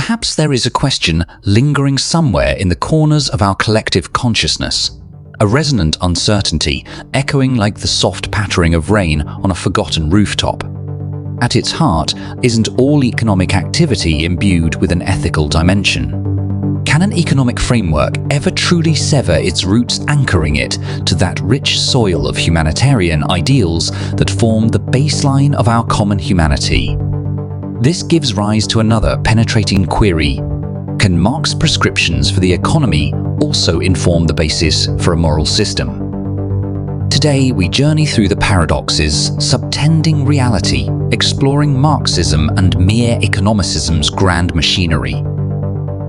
perhaps there is a question lingering somewhere in the corners of our collective consciousness, a resonant uncertainty echoing like the soft pattering of rain on a forgotten rooftop. At its heart, isn't all economic activity imbued with an ethical dimension? Can an economic framework ever truly sever its roots, anchoring it to that rich soil of humanitarian ideals that form the baseline of our common humanity? This gives rise to another penetrating query. Can Marx's prescriptions for the economy also inform the basis for a moral system? Today, we journey through the paradoxes, subtending reality, exploring Marxism and mere economicism's grand machinery.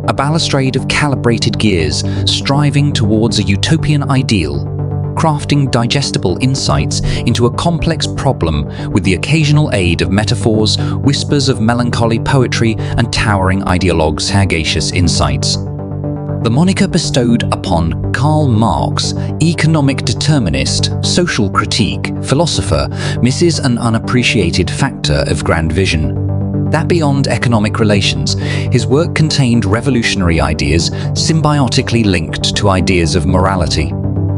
A balustrade of calibrated gears striving towards a utopian ideal, crafting digestible insights into a complex problem with the occasional aid of metaphors, whispers of melancholy poetry, and towering ideologues' sagacious insights. The moniker bestowed upon Karl Marx, economic determinist, social critique, philosopher, misses an unappreciated factor of grand vision. That beyond economic relations, his work contained revolutionary ideas symbiotically linked to ideas of morality.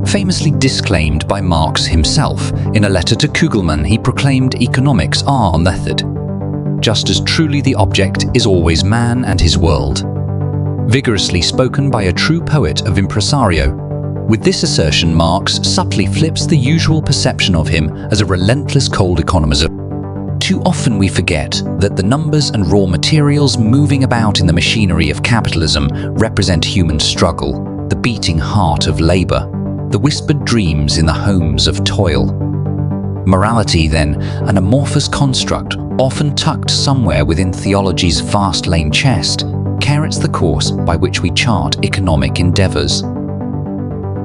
Famously disclaimed by Marx himself, in a letter to Kugelmann he proclaimed economics are method. Just as truly the object is always man and his world. Vigorously spoken by a true poet of impresario. With this assertion, Marx subtly flips the usual perception of him as a relentless cold economizer. Too often we forget that the numbers and raw materials moving about in the machinery of capitalism represent human struggle, the beating heart of labor, the whispered dreams in the homes of toil. Morality, then, an amorphous construct often tucked somewhere within theology's vast-lane chest, carrots the course by which we chart economic endeavors.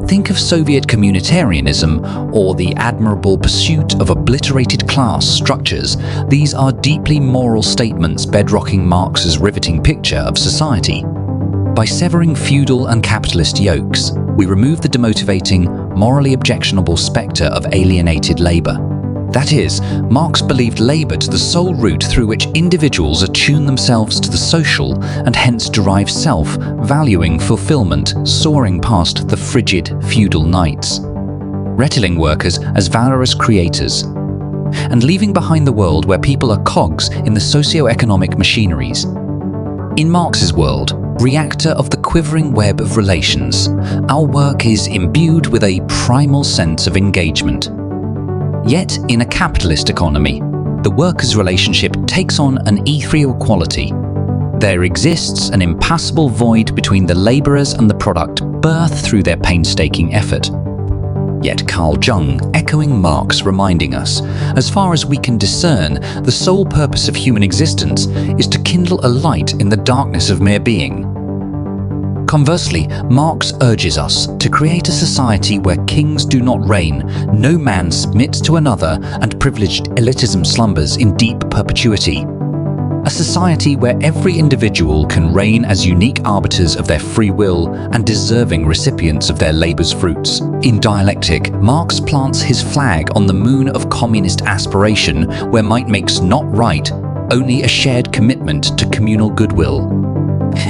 Think of Soviet communitarianism or the admirable pursuit of obliterated class structures. These are deeply moral statements bedrocking Marx's riveting picture of society. By severing feudal and capitalist yokes, we remove the demotivating, morally objectionable spectre of alienated labor. That is, Marx believed labor to the sole route through which individuals attune themselves to the social and hence derive self, valuing fulfillment, soaring past the frigid feudal nights. Retailing workers as valorous creators, and leaving behind the world where people are cogs in the socio-economic machineries. In Marx's world, reactor of the quivering web of relations, our work is imbued with a primal sense of engagement. Yet, in a capitalist economy, the workers' relationship takes on an ethereal quality. There exists an impassable void between the laborers and the product birthed through their painstaking effort. Yet Carl Jung, echoing Marx, reminding us, as far as we can discern, the sole purpose of human existence is to kindle a light in the darkness of mere being. Conversely, Marx urges us to create a society where kings do not reign, no man submits to another, and privileged elitism slumbers in deep perpetuity. A society where every individual can reign as unique arbiters of their free will and deserving recipients of their labor's fruits. In Dialectic, Marx plants his flag on the moon of communist aspiration, where might makes not right, only a shared commitment to communal goodwill.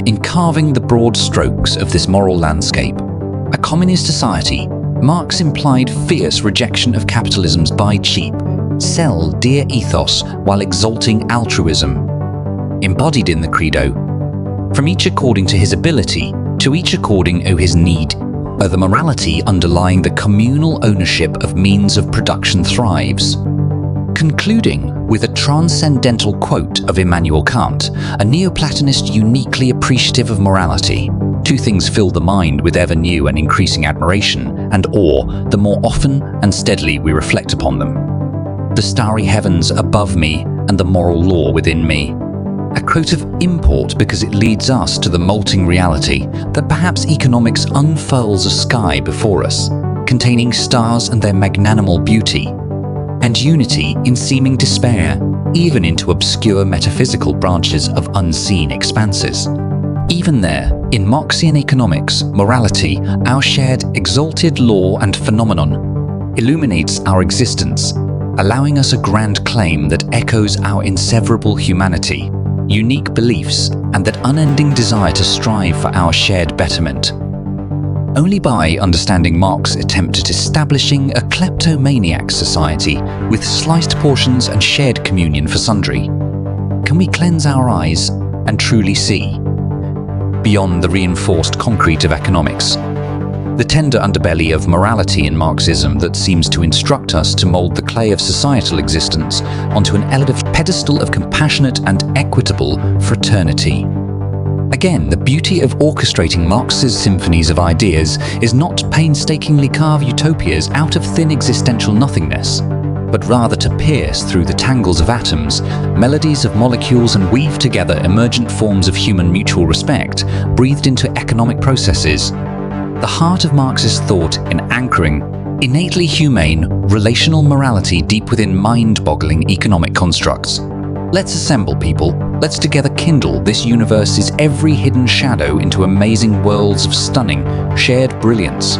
In carving the broad strokes of this moral landscape, a communist society, Marx implied fierce rejection of capitalism's buy cheap, sell dear ethos while exalting altruism. Embodied in the credo, from each according to his ability, to each according to his need, are the morality underlying the communal ownership of means of production thrives. Concluding with a transcendental quote of Immanuel Kant, a Neoplatonist uniquely appreciative of morality. Two things fill the mind with ever new and increasing admiration and awe the more often and steadily we reflect upon them. The starry heavens above me and the moral law within me. A quote of import because it leads us to the molting reality that perhaps economics unfurls a sky before us, containing stars and their magnanimal beauty, and unity in seeming despair, even into obscure metaphysical branches of unseen expanses. Even there, in Marxian economics, morality, our shared exalted law and phenomenon, illuminates our existence, allowing us a grand claim that echoes our inseverable humanity, unique beliefs, and that unending desire to strive for our shared betterment. Only by understanding Marx attempt at establishing a kleptomaniac society with sliced portions and shared communion for sundry, can we cleanse our eyes and truly see beyond the reinforced concrete of economics, the tender underbelly of morality in Marxism that seems to instruct us to mould the clay of societal existence onto an elevated pedestal of compassionate and equitable fraternity. Again, the beauty of orchestrating Marx's symphonies of ideas is not to painstakingly carve utopias out of thin existential nothingness, but rather to pierce through the tangles of atoms, melodies of molecules, and weave together emergent forms of human mutual respect breathed into economic processes. The heart of Marxist thought in anchoring innately humane, relational morality deep within mind-boggling economic constructs. Let's assemble, people. Let's together kindle this universe's every hidden shadow into amazing worlds of stunning, shared brilliance.